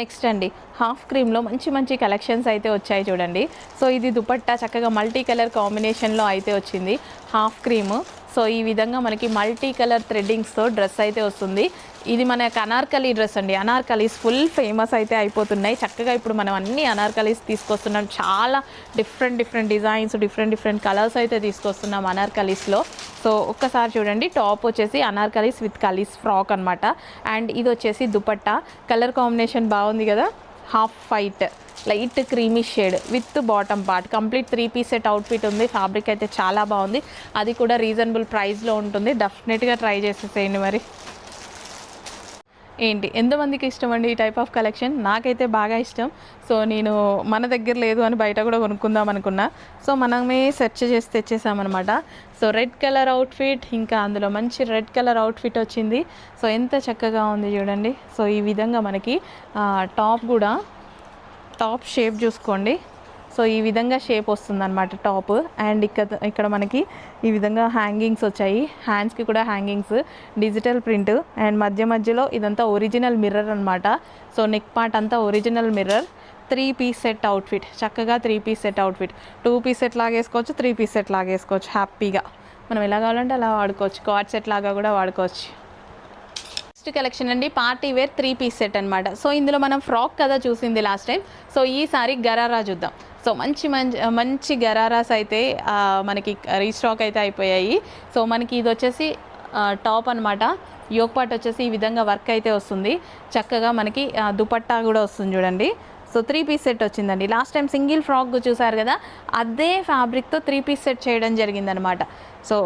Next అండి half క్రీమ్లో మంచి మంచి కలెక్షన్స్ అయితే వచ్చాయి చూడండి. సో ఇది దుపట్టా చక్కగా మల్టీ కలర్ కాంబినేషన్లో అయితే వచ్చింది హాఫ్ క్రీమ్. సో ఈ విధంగా మనకి మల్టీ కలర్ థ్రెడ్డింగ్స్తో డ్రెస్ అయితే వస్తుంది. ఇది మనకు అనార్కలి డ్రెస్ అండి. అనార్కలీస్ ఫుల్ ఫేమస్ అయితే అయిపోతున్నాయి. చక్కగా ఇప్పుడు మనం అన్ని అనార్కలీస్ తీసుకొస్తున్నాం. చాలా డిఫరెంట్ డిజైన్స్, డిఫరెంట్ కలర్స్ అయితే తీసుకొస్తున్నాం అనార్కలీస్లో. సో ఒక్కసారి చూడండి, టాప్ వచ్చేసి అనార్కలీస్ విత్ కలీస్ ఫ్రాక్ అనమాట. అండ్ ఇది వచ్చేసి దుపట్టా. కలర్ కాంబినేషన్ బాగుంది కదా, half white light creamy shade with bottom part. Complete 3 piece set outfit ఉంది. ఫ్యాబ్రిక్ అయితే చాలా బాగుంది. అది కూడా రీజనబుల్ ప్రైస్లో ఉంటుంది. డెఫినెట్గా ట్రై చేసేసేయండి. మరి ఏంటి ఎంతమందికి ఇష్టం అండి ఈ టైప్ ఆఫ్ కలెక్షన్? నాకైతే బాగా ఇష్టం. సో నేను మన దగ్గర లేదు అని బయట కూడా కొనుక్కుందాం అనుకున్నా. సో మనమే సెర్చ్ చేసి తెచ్చేసామన్నమాట. సో రెడ్ కలర్ అవుట్ఫిట్, ఇంకా అందులో మంచి రెడ్ కలర్ అవుట్ఫిట్ వచ్చింది. సో ఎంత చక్కగా ఉంది చూడండి. సో ఈ విధంగా మనకి టాప్ కూడా, టాప్ షేప్ చూసుకోండి. సో ఈ విధంగా షేప్ వస్తుందన్నమాట టాప్. అండ్ ఇక్కడ మనకి ఈ విధంగా హ్యాంగింగ్స్ వచ్చాయి. హ్యాండ్స్కి కూడా హ్యాంగింగ్స్, డిజిటల్ ప్రింట్. అండ్ మధ్యలో ఇదంతా ఒరిజినల్ మిర్రర్ అనమాట. సో నెక్ పార్ట్ అంతా original mirror. 3 piece set outfit, చక్కగా 3 piece set outfit. 2 piece set లాగేసుకోవచ్చు, 3 పీస్ సెట్ లాగేసుకోవచ్చు హ్యాపీగా. మనం ఎలా కావాలంటే అలా వాడుకోవచ్చు. కార్డ్ సెట్ లాగా కూడా వాడుకోవచ్చు. నెక్స్ట్ కలెక్షన్ అండి పార్టీ వేర్ 3 పీస్ సెట్ అనమాట. సో ఇందులో మనం ఫ్రాక్ కదా చూసింది లాస్ట్ టైం. సో ఈసారి గరారా చూద్దాం. సో మంచి గరారాస్ అయితే మనకి రీస్టాక్ అయితే అయిపోయాయి. సో మనకి ఇది వచ్చేసి టాప్ అనమాట. యోక్ పార్ట్ వచ్చేసి ఈ విధంగా వర్క్ అయితే వస్తుంది. చక్కగా మనకి దుపట్టా కూడా వస్తుంది చూడండి. సో 3 పీస్ సెట్ వచ్చిందండి. లాస్ట్ టైం సింగిల్ ఫ్రాక్ చూసారు కదా, అదే ఫ్యాబ్రిక్తో 3 పీస్ సెట్ చేయడం జరిగిందనమాట. సో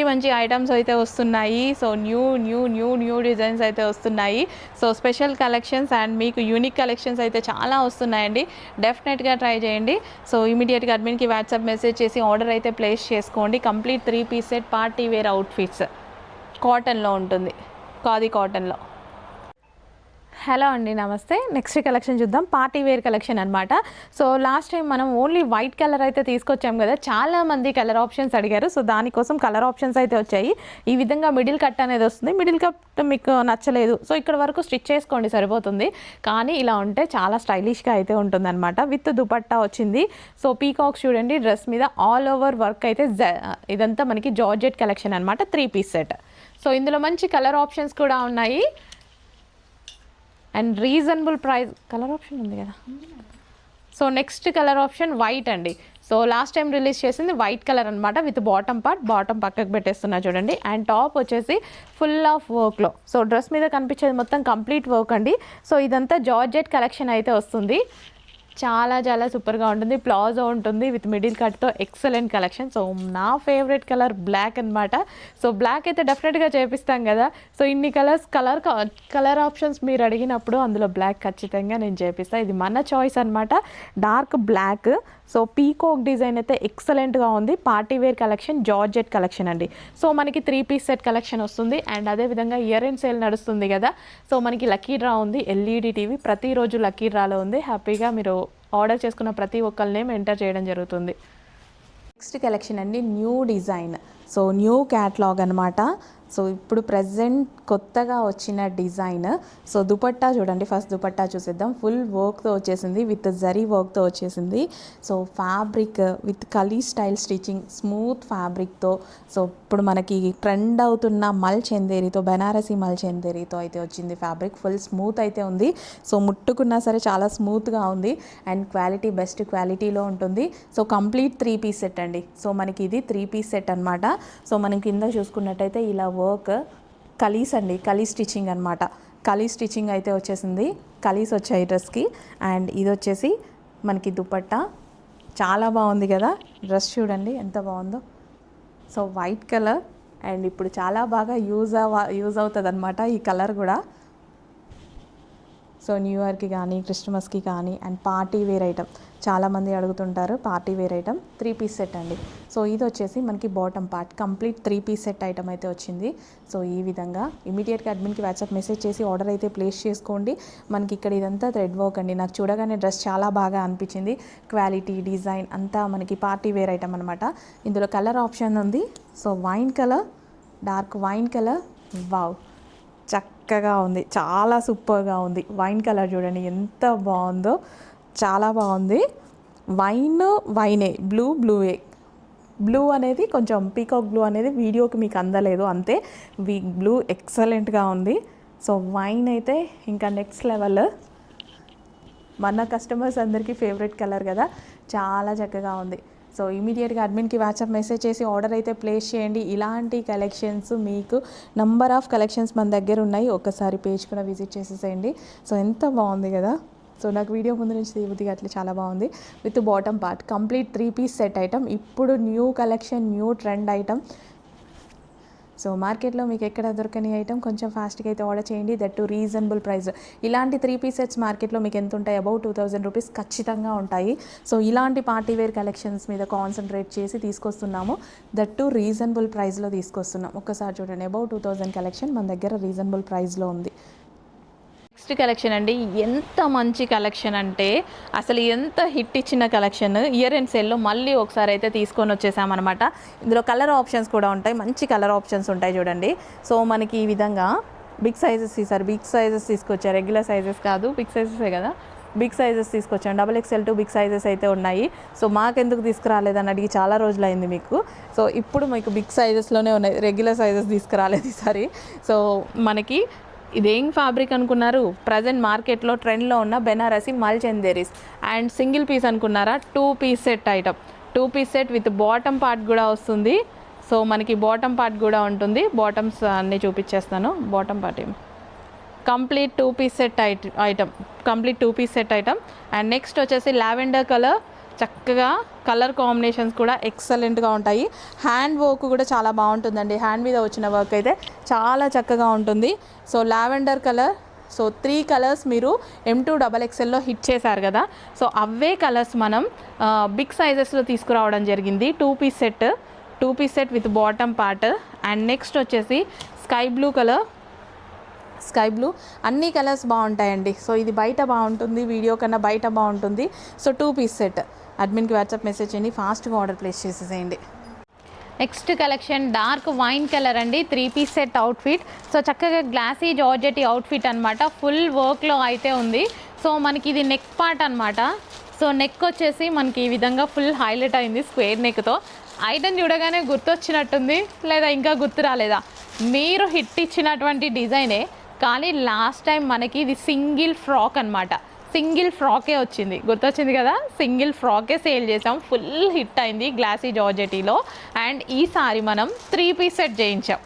మంచి ఐటమ్స్ అయితే వస్తున్నాయి. సో న్యూ డిజైన్స్ అయితే వస్తున్నాయి. సో స్పెషల్ కలెక్షన్స్ అండ్ మీకు యూనిక్ కలెక్షన్స్ అయితే చాలా వస్తున్నాయండి. డెఫినెట్గా ట్రై చేయండి. సో ఇమీడియట్గా అడ్మిన్కి వాట్సాప్ మెసేజ్ చేసి ఆర్డర్ అయితే ప్లేస్ చేసుకోండి. Complete 3 piece set party wear outfits కాటన్లో ఉంటుంది, ఖాదీ కాటన్లో. హలో అండి, నమస్తే. నెక్స్ట్ కలెక్షన్ చూద్దాం. పార్టీ వేర్ కలెక్షన్ అనమాట. సో లాస్ట్ టైం మనం ఓన్లీ వైట్ కలర్ అయితే తీసుకొచ్చాం కదా, చాలామంది కలర్ ఆప్షన్స్ అడిగారు. సో దానికోసం కలర్ ఆప్షన్స్ అయితే వచ్చాయి. ఈ విధంగా మిడిల్ కట్ అనేది వస్తుంది. మిడిల్ కట్ మీకు నచ్చలేదు, సో ఇక్కడ వరకు స్టిచ్ చేసుకోండి సరిపోతుంది. కానీ ఇలా ఉంటే చాలా స్టైలిష్గా అయితే ఉంటుందన్నమాట. విత్ దుపట్టా వచ్చింది. సో పీకాక్స్ చూడండి డ్రెస్ మీద, ఆల్ ఓవర్ వర్క్ అయితే. ఇదంతా మనకి జార్జెట్ కలెక్షన్ అనమాట, 3 పీస్ సెట్. సో ఇందులో మంచి కలర్ ఆప్షన్స్ కూడా ఉన్నాయి and reasonable price. Colour option ఉంది కదా. So next colour option white అండి. సో లాస్ట్ టైం రిలీజ్ చేసింది వైట్ కలర్ అనమాట, విత్ బాటమ్ పార్ట్. బాటమ్ పక్కకు పెట్టేస్తున్నా చూడండి. అండ్ టాప్ వచ్చేసి ఫుల్ ఆఫ్ వర్క్లో. సో డ్రెస్ మీద కనిపించేది మొత్తం కంప్లీట్ వర్క్ అండి. సో ఇదంతా జార్జెట్ కలెక్షన్ అయితే వస్తుంది. చాలా సూపర్గా ఉంటుంది. ప్లాజో ఉంటుంది విత్ మిడిల్ కట్తో. Excellent collection. సో నా ఫేవరెట్ కలర్ బ్లాక్ అనమాట. సో బ్లాక్ అయితే డెఫినెట్గా చేపిస్తాం కదా. సో ఇన్ని కలర్ ఆప్షన్స్ మీరు అడిగినప్పుడు అందులో బ్లాక్ ఖచ్చితంగా నేను చేపిస్తాను. ఇది మన చాయిస్ అనమాట, dark black. So peacock design అయితే ఎక్సలెంట్గా ఉంది. Party wear collection, georgette collection అండి. సో మనకి 3 పీస్ సెట్ కలెక్షన్ వస్తుంది. అండ్ అదేవిధంగా ఇయర్ అండ్ సేల్ నడుస్తుంది కదా. సో మనకి లక్కీ డ్రా ఉంది. ఎల్ఈడి టీవీ ప్రతిరోజు లక్కీ డ్రాలో ఉంది. హ్యాపీగా మీరు ఆర్డర్ చేసుకున్న ప్రతి ఒక్కరి నేమ్ ఎంటర్ చేయడం జరుగుతుంది. నెక్స్ట్ కలెక్షన్ అండి new design. So new catalogue అనమాట. సో ఇప్పుడు ప్రజెంట్ కొత్తగా వచ్చిన డిజైన్. సో దుపట్టా చూడండి, ఫస్ట్ దుపట్టా చూసేద్దాం. ఫుల్ వర్క్తో వచ్చేసింది, విత్ జరీ వర్క్తో వచ్చేసింది. సో ఫ్యాబ్రిక్ విత్ కలీ స్టైల్ స్టిచ్చింగ్, స్మూత్ ఫ్యాబ్రిక్తో. సో ఇప్పుడు మనకి ట్రెండ్ అవుతున్న మల్ చందేరితో, బెనారసీ మల్ చందేరితో అయితే వచ్చింది ఫ్యాబ్రిక్. ఫుల్ స్మూత్ అయితే ఉంది. సో ముట్టుకున్నా సరే చాలా స్మూత్గా ఉంది. అండ్ క్వాలిటీ బెస్ట్ క్వాలిటీలో ఉంటుంది. సో కంప్లీట్ 3 పీస్ సెట్ అండి. సో మనకి ఇది 3 పీస్ సెట్ అనమాట. సో మనం కింద చూసుకున్నట్టయితే ఇలా వర్క్ కలీస్ అండి, కలీ స్టిచ్చింగ్ అనమాట. కలీ స్టిచ్చింగ్ అయితే వచ్చేసింది. కలీస్ వచ్చాయి డ్రెస్కి. అండ్ ఇది వచ్చేసి మనకి దుపట్టా. చాలా బాగుంది కదా, డ్రెస్ చూడండి ఎంత బాగుందో. So white colour. అండ్ ఇప్పుడు చాలా బాగా యూజ్ అవుతుంది అనమాట ఈ కలర్ కూడా. సో న్యూ ఇయర్కి కానీ, క్రిస్మస్కి కానీ, అండ్ పార్టీ వేర్ ఐటమ్ చాలామంది అడుగుతుంటారు. Party wear item 3 piece set అండి. సో ఇది వచ్చేసి మనకి bottom part. Complete 3 piece set item అయితే వచ్చింది. సో ఈ విధంగా ఇమీడియట్గా అడ్మిన్కి వాట్సాప్ మెసేజ్ చేసి ఆర్డర్ అయితే ప్లేస్ చేసుకోండి. మనకి ఇక్కడ ఇదంతా థ్రెడ్ వర్క్ అండి. నాకు చూడగానే డ్రెస్ చాలా బాగా అనిపించింది. క్వాలిటీ, డిజైన్ అంతా మనకి పార్టీ వేర్ ఐటమ్ అనమాట. ఇందులో కలర్ ఆప్షన్ ఉంది. So wine colour, dark wine colour. Wow, చక్కగా ఉంది, చాలా సూపర్గా ఉంది. వైన్ కలర్ చూడండి ఎంత బాగుందో, చాలా బాగుంది. వైనే బ్లూయే. బ్లూ అనేది కొంచెం పీకాక్ బ్లూ అనేది వీడియోకి మీకు అందలేదు అంతే, బ్లూ ఎక్సలెంట్గా ఉంది. సో వైన్ అయితే ఇంకా నెక్స్ట్ లెవెల్. మన కస్టమర్స్ అందరికీ ఫేవరెట్ కలర్ కదా, చాలా చక్కగా ఉంది. సో ఇమీడియట్గా అడ్మిన్కి వాట్సాప్ మెసేజ్ చేసి ఆర్డర్ అయితే ప్లేస్ చేయండి. ఇలాంటి కలెక్షన్స్ మీకు నంబర్ ఆఫ్ కలెక్షన్స్ మన దగ్గర ఉన్నాయి, ఒక్కసారి పేజ్ కూడా విజిట్ చేసేసేయండి. సో ఎంత బాగుంది కదా. సో నాకు వీడియో ముందు నుంచి తీయబుద్ధిగా అట్లా చాలా బాగుంది. With bottom part complete 3 piece set item, ఇప్పుడు new collection, new trend item. So మార్కెట్లో మీకు ఎక్కడ దొరకని ఐటమ్, కొంచెం ఫాస్ట్గా అయితే ఆర్డర్ చేయండి, దట్ టు రీజనబుల్ ప్రైస్. ఇలాంటి 3 పీస్ సెట్స్ మార్కెట్లో మీకు ఎంత ఉంటాయి? అబౌట్ 2000 రూపీస్ ఖచ్చితంగా ఉంటాయి. సో ఇలాంటి పార్టీవేర్ కలెక్షన్స్ మీద కాన్సన్ట్రేట్ చేసి తీసుకొస్తున్నాము, దట్ టు రీజనబుల్ ప్రైస్లో తీసుకొస్తున్నాం. ఒక్కసారి చూడండి, అబౌట్ 2000 కలెక్షన్ మన దగ్గర రీజనబుల్ ప్రైస్లో ఉంది. నెక్స్ట్ కలెక్షన్ అండి, ఎంత మంచి కలెక్షన్ అంటే అసలు ఎంత హిట్ ఇచ్చిన కలెక్షన్. ఇయర్ అండ్ సేల్లో మళ్ళీ ఒకసారి అయితే తీసుకొని వచ్చేసామన్నమాట. ఇందులో కలర్ ఆప్షన్స్ కూడా ఉంటాయి, మంచి కలర్ ఆప్షన్స్ ఉంటాయి చూడండి. సో మనకి ఈ విధంగా బిగ్ సైజెస్ ఈసారి బిగ్ సైజెస్ తీసుకొచ్చారు, రెగ్యులర్ సైజెస్ కాదు, బిగ్ సైజెసే కదా, బిగ్ సైజెస్ తీసుకొచ్చాం. XXL to బిగ్ సైజెస్ అయితే ఉన్నాయి. సో మాకెందుకు తీసుకురాలేదని అడిగి చాలా రోజులైంది మీకు. సో ఇప్పుడు మీకు బిగ్ సైజెస్లోనే ఉన్నాయి, రెగ్యులర్ సైజెస్ తీసుకురాలేదు ఈసారి. సో మనకి ఇదేం ఫ్యాబ్రిక్ అనుకున్నారు? ప్రజెంట్ మార్కెట్లో ట్రెండ్లో ఉన్న బెనారసి మల్ చందేరీస్. అండ్ సింగిల్ పీస్ అనుకున్నారా? 2 piece set item, 2 piece set with bottom part కూడా వస్తుంది. సో మనకి బాటమ్ పార్ట్ కూడా ఉంటుంది, బాటమ్స్ అన్నీ చూపించేస్తాను. బాటమ్ పార్ట్ ఏమి complete 2 piece set item, complete 2 piece set item. And next వచ్చేసి లావెండర్ కలర్, చక్కగా కలర్ కాంబినేషన్స్ కూడా ఎక్సలెంట్గా ఉంటాయి. హ్యాండ్ వర్క్ కూడా చాలా బాగుంటుందండి, హ్యాండ్ మీద వచ్చిన వర్క్ అయితే చాలా చక్కగా ఉంటుంది. So lavender colour, so 3 colours మీరు M2 XXLలో హిట్ చేశారు కదా, సో అవే కలర్స్ మనం బిగ్ సైజెస్లో తీసుకురావడం జరిగింది. 2 piece set with bottom part. And next వచ్చేసి sky blue colour, sky blue. అన్ని కలర్స్ బాగుంటాయండి. సో ఇది బయట బాగుంటుంది, వీడియో కన్నా బయట బాగుంటుంది. So 2 piece set. అడ్మిన్కి వాట్సాప్ మెసేజ్ చేయండి, ఫాస్ట్గా ఆర్డర్ ప్లేస్ చేసేసేయండి. Next collection dark wine colour అండి, 3 పీస్ సెట్ అవుట్ఫిట్. సో చక్కగా గ్లాసీ జార్జెటీ అవుట్ఫిట్ అనమాట, ఫుల్ వర్క్లో అయితే ఉంది. సో మనకి ఇది నెక్ పార్ట్ అనమాట. సో నెక్ వచ్చేసి మనకి ఈ విధంగా ఫుల్ హైలైట్ అయింది స్క్వేర్ నెక్తో. ఐటమ్ చూడగానే గుర్తొచ్చినట్టుంది, లేదా ఇంకా గుర్తు రాలేదా? మీరు హిట్ ఇచ్చినటువంటి డిజైనే, కానీ లాస్ట్ టైం మనకి ఇది సింగిల్ ఫ్రాక్ అనమాట, సింగిల్ ఫ్రాకే వచ్చింది, గుర్తొచ్చింది కదా, సింగిల్ ఫ్రాకే సేల్ చేసాం, ఫుల్ హిట్ అయింది గ్లాసీ జార్జెటీలో. అండ్ ఈసారి మనం 3 పీస్ సెట్ చేయించాం.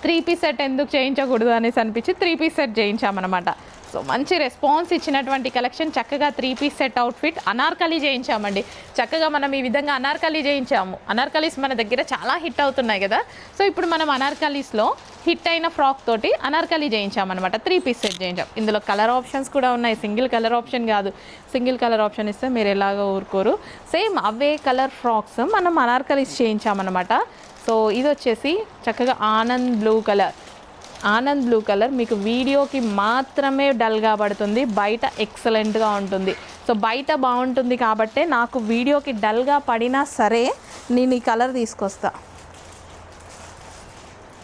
3 పీస్ సెట్ ఎందుకు చేయించకూడదు అనేసి అనిపించి 3 పీస్ సెట్ చేయించామన్నమాట. సో మంచి రెస్పాన్స్ ఇచ్చినటువంటి కలెక్షన్, చక్కగా 3 పీస్ సెట్ అవుట్ఫిట్. అనార్కలి చేయించామండి, చక్కగా మనం ఈ విధంగా అనార్కలి చేయించాము. అనార్కలీస్ మన దగ్గర చాలా హిట్ అవుతున్నాయి కదా, సో ఇప్పుడు మనం అనార్కలీస్లో హిట్ అయిన ఫ్రాక్ తోటి అనార్కలి చేయించామన్నమాట, 3 పీస్ సెట్ చేయించాం. ఇందులో కలర్ ఆప్షన్స్ కూడా ఉన్నాయి, సింగిల్ కలర్ ఆప్షన్ కాదు, సింగిల్ కలర్ ఆప్షన్ ఇస్తే మీరు ఎలాగో ఊరుకోరు. సేమ్ అవే కలర్ ఫ్రాక్స్ మనం అనార్కలీస్ చేయించామన్నమాట. సో ఇది వచ్చేసి చక్కగా Anand blue colour. Anand blue colour మీకు వీడియోకి మాత్రమే డల్గా పడుతుంది, బయట ఎక్సలెంట్గా ఉంటుంది. సో బయట బాగుంటుంది కాబట్టే నాకు వీడియోకి డల్గా పడినా సరే నేను ఈ కలర్ తీసుకొస్తా.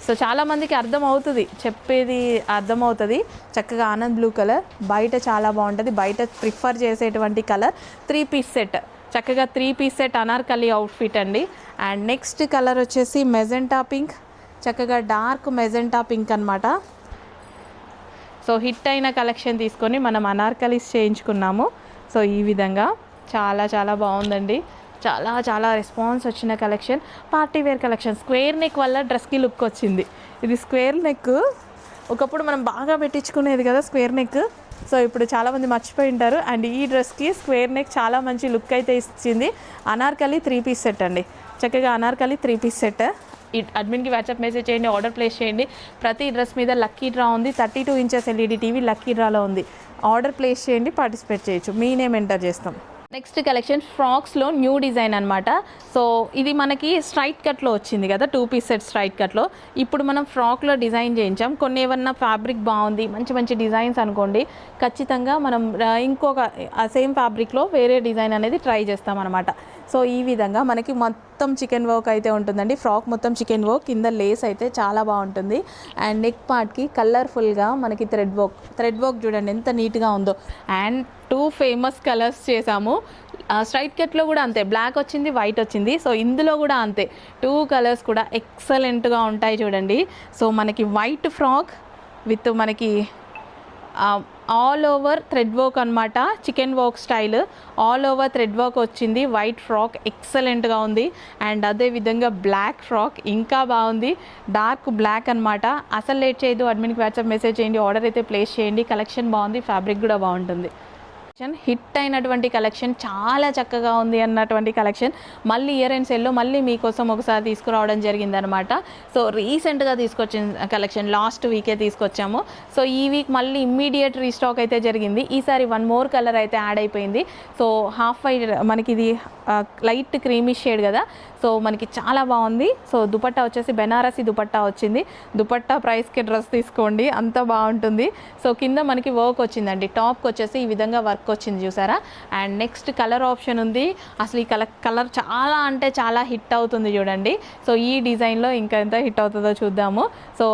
సో చాలామందికి అర్థమవుతుంది, చెప్పేది అర్థమవుతుంది. చక్కగా ఆనంద్ బ్లూ కలర్ బయట చాలా బాగుంటుంది, బయట ప్రిఫర్ చేసేటువంటి కలర్. 3 పీస్ సెట్, చక్కగా 3 పీస్ సెట్ అనార్కలి అవుట్ఫిట్ అండి. అండ్ నెక్స్ట్ కలర్ వచ్చేసి మెజెంటా పింక్, చక్కగా డార్క్ మెజెంటా పింక్ అనమాట. సో హిట్ అయిన కలెక్షన్ తీసుకొని మనం అనార్కలీస్ చేయించుకున్నాము. సో ఈ విధంగా చాలా చాలా బాగుందండి, చాలా చాలా రెస్పాన్స్ వచ్చిన collection, party wear collection. Square neck వల్ల డ్రెస్కి లుక్ వచ్చింది. ఇది స్క్వేర్ నెక్, ఒకప్పుడు మనం బాగా పెట్టించుకునేది కదా స్క్వేర్ నెక్. సో ఇప్పుడు చాలామంది మర్చిపోయి ఉంటారు. అండ్ ఈ డ్రెస్కి స్క్వేర్ నెక్ చాలా మంచి లుక్ అయితే ఇచ్చింది. అనార్కలి 3 పీస్ సెట్ అండి, చక్కగా అనార్కలి 3 పీస్ సెట్. అడ్మిన్కి వాట్సాప్ మెసేజ్ చేయండి, ఆర్డర్ ప్లేస్ చేయండి. ప్రతి డ్రెస్ మీద లక్కీ డ్రా ఉంది, 32 ఇంచెస్ LED టీవీ లక్కీ డ్రాలో ఉంది. ఆర్డర్ ప్లేస్ చేయండి, పార్టిసిపేట్ చేయొచ్చు, మీ నేమ్ ఎంటర్ చేస్తాం. నెక్స్ట్ కలెక్షన్ ఫ్రాక్స్లో న్యూ డిజైన్ అనమాట. సో ఇది మనకి స్ట్రైట్ కట్లో వచ్చింది కదా, 2 పీస్ సెట్ స్ట్రైట్ కట్లో. ఇప్పుడు మనం ఫ్రాక్లో డిజైన్ చేయించాం. కొన్ని ఏమన్నా ఫ్యాబ్రిక్ బాగుంది, మంచి మంచి డిజైన్స్ అనుకోండి, ఖచ్చితంగా మనం ఇంకొక సేమ్ ఫ్యాబ్రిక్లో వేరే డిజైన్ అనేది ట్రై చేస్తాం అనమాట. సో ఈ విధంగా మనకి మొత్తం చికెన్ వర్క్ అయితే ఉంటుందండి. ఫ్రాక్ మొత్తం చికెన్ వర్క్, కింద లేస్ అయితే చాలా బాగుంటుంది. అండ్ నెక్ పార్ట్కి కలర్ఫుల్గా మనకి థ్రెడ్ వర్క్ చూడండి ఎంత నీట్గా ఉందో. అండ్ 2 ఫేమస్ కలర్స్ చేసాము. స్ట్రైట్ కట్లో కూడా అంతే, బ్లాక్ వచ్చింది, వైట్ వచ్చింది. సో ఇందులో కూడా అంతే 2 కలర్స్ కూడా ఎక్సలెంట్గా ఉంటాయి చూడండి. సో మనకి వైట్ ఫ్రాక్ విత్ మనకి ఆల్ ఓవర్ థ్రెడ్ వర్క్ అనమాట, chicken work style all over thread work వచ్చింది. వైట్ ఫ్రాక్ ఎక్సలెంట్గా ఉంది. అండ్ అదేవిధంగా బ్లాక్ ఫ్రాక్ ఇంకా బాగుంది, డార్క్ బ్లాక్ అనమాట. అసలు లేట్ చేయదు, అడ్మిన్కి వాట్సాప్ మెసేజ్ చేయండి, ఆర్డర్ అయితే ప్లేస్ చేయండి. కలెక్షన్ బాగుంది, ఫ్యాబ్రిక్ కూడా బాగుంటుంది. హిట్ అయినటువంటి కలెక్షన్, చాలా చక్కగా ఉంది అన్నటువంటి కలెక్షన్. మళ్ళీ ఇయర్ అండ్ సెల్లో మళ్ళీ మీకోసం ఒకసారి తీసుకురావడం జరిగిందనమాట. సో రీసెంట్గా తీసుకొచ్చిన కలెక్షన్, లాస్ట్ వీకే తీసుకొచ్చాము. సో ఈ వీక్ మళ్ళీ ఇమ్మీడియట్ రీస్టాక్ అయితే జరిగింది. ఈసారి 1 మోర్ కలర్ అయితే యాడ్ అయిపోయింది. సో హాఫ్ వైట్ మనకి ఇది లైట్ క్రీమీ షేడ్ కదా, సో మనకి చాలా బాగుంది. సో దుపట్టా వచ్చేసి బెనారసి దుపట్టా వచ్చింది. దుపట్టా ప్రైస్కి డ్రెస్ తీసుకోండి, అంత బాగుంటుంది. సో కింద మనకి వర్క్ వచ్చిందండి, టాప్కి వచ్చేసి ఈ విధంగా వర్క్ వచ్చింది చూసారా. అండ్ నెక్స్ట్ కలర్ ఆప్షన్ ఉంది. అసలు ఈ కలర్ చాలా అంటే చాలా హిట్ అవుతుంది చూడండి. సో ఈ డిజైన్లో ఇంకా ఎంత హిట్ అవుతుందో చూద్దాము. సో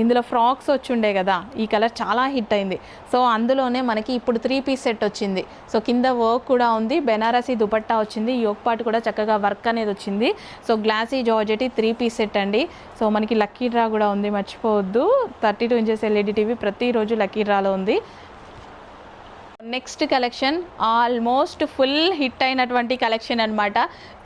ఇందులో ఫ్రాక్స్ వచ్చుండే కదా, ఈ కలర్ చాలా హిట్ అయింది. సో అందులోనే మనకి ఇప్పుడు 3 పీస్ సెట్ వచ్చింది. సో కింద వర్క్ కూడా ఉంది, బెనారసి దుపట్టా వచ్చింది, యోక్ పార్ట్ కూడా చక్కగా వర్క్ అనేది వచ్చింది. So glassy georgette 3 piece set అండి. సో మనకి లక్కీ డ్రా కూడా ఉంది, మర్చిపోవద్దు. 32 ఇంచెస్ ఎల్ఈడి టీవీ ప్రతిరోజు లక్కీ డ్రాలో ఉంది. Next collection almost full hit అయినటువంటి కలెక్షన్ అనమాట.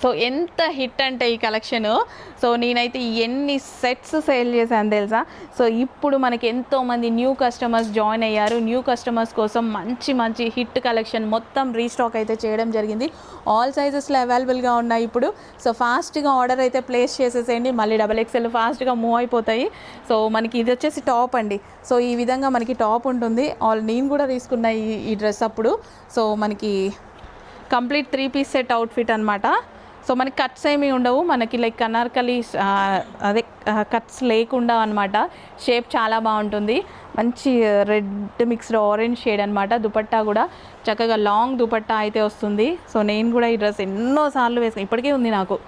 సో ఎంత హిట్ అంటే ఈ కలెక్షను, సో నేనైతే ఎన్ని సెట్స్ సేల్ చేశాను తెలుసా. సో ఇప్పుడు మనకి ఎంతోమంది న్యూ కస్టమర్స్ జాయిన్ అయ్యారు. న్యూ కస్టమర్స్ కోసం మంచి హిట్ కలెక్షన్ మొత్తం రీస్టాక్ అయితే చేయడం జరిగింది. ఆల్ సైజెస్లో అవైలబుల్గా ఉన్నాయి ఇప్పుడు. సో ఫాస్ట్గా ఆర్డర్ అయితే ప్లేస్ చేసేసేయండి, మళ్ళీ XXL ఫాస్ట్గా మూవ్ అయిపోతాయి. సో మనకి ఇది వచ్చేసి టాప్ అండి. సో ఈ విధంగా మనకి టాప్ ఉంటుంది. నేను కూడా తీసుకున్న ఈ డ్రెస్ అప్పుడు. సో మనకి కంప్లీట్ 3 పీస్ సెట్ అవుట్ఫిట్ అనమాట. సో మనకి కట్స్ ఏమీ ఉండవు, మనకి లైక్ అనార్కలి అదే కట్స్ లేకుండా అనమాట. షేప్ చాలా బాగుంటుంది, మంచి రెడ్ మిక్స్డ్ ఆరెంజ్ షేడ్ అనమాట. దుపట్టా కూడా చక్కగా లాంగ్ దుపట్టా అయితే వస్తుంది. సో నేను కూడా ఈ డ్రెస్ ఎన్నోసార్లు వేసుకుని ఇప్పటికే ఉంది నాకు.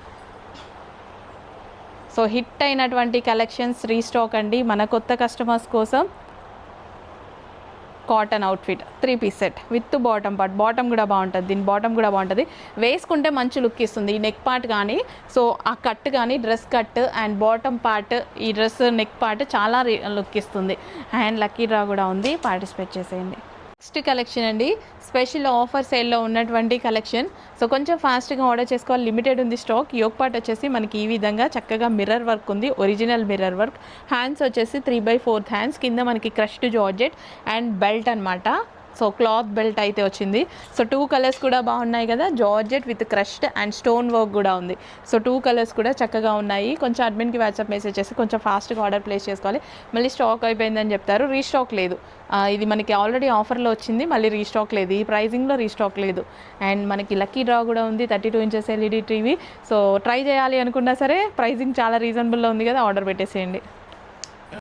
సో హిట్ అయినటువంటి కలెక్షన్స్ రీస్టాక్ అండి మన కొత్త కస్టమర్స్ కోసం. Cotton outfit 3 piece set with bottom part, bottom కూడా బాగుంటుంది, దీని బాటమ్ కూడా బాగుంటుంది, వేసుకుంటే మంచి లుక్ ఇస్తుంది. ఈ నెక్ పార్ట్ కానీ, సో ఆ కట్ కానీ, dress cut and bottom part, ఈ డ్రెస్ నెక్ పార్ట్ చాలా లుక్ ఇస్తుంది. అండ్ లక్కీ డ్రా కూడా ఉంది, పార్టిసిపేట్ చేసేయండి. నెక్స్ట్ కలెక్షన్ అండి, స్పెషల్ ఆఫర్ సేల్లో ఉన్నటువంటి కలెక్షన్. సో కొంచెం ఫాస్ట్గా ఆర్డర్ చేసుకోవాలి, లిమిటెడ్ ఉంది స్టాక్. యోక్ పార్ట్ వచ్చేసి మనకి ఈ విధంగా చక్కగా మిర్రర్ వర్క్ ఉంది, ఒరిజినల్ మిర్రర్ వర్క్. హ్యాండ్స్ వచ్చేసి 3/4 హ్యాండ్స్, కింద మనకి క్రష్డ్ జార్జెట్ అండ్ బెల్ట్ అనమాట. సో క్లాత్ బెల్ట్ అయితే వచ్చింది. సో 2 కలర్స్ కూడా బాగున్నాయి కదా, georgette with crushed and stone work కూడా ఉంది. సో 2 కలర్స్ కూడా చక్కగా ఉన్నాయి. కొంచెం అడ్మిన్కి వాట్సాప్ మెసేజ్ చేసి కొంచెం ఫాస్ట్గా ఆర్డర్ ప్లేస్ చేసుకోవాలి, మళ్ళీ స్టాక్ అయిపోయిందని చెప్తారు. రీస్టాక్ లేదు, ఇది మనకి ఆల్రెడీ ఆఫర్లో వచ్చింది, మళ్ళీ రీస్టాక్ లేదు, ఈ ప్రైజింగ్లో రీస్టాక్ లేదు. అండ్ మనకి లక్కీ డ్రా కూడా ఉంది, 32 inches LED TV. So try చేయాలి అనుకున్నా సరే ప్రైజింగ్ చాలా రీజనబుల్లో ఉంది కదా, ఆర్డర్ పెట్టేసేయండి.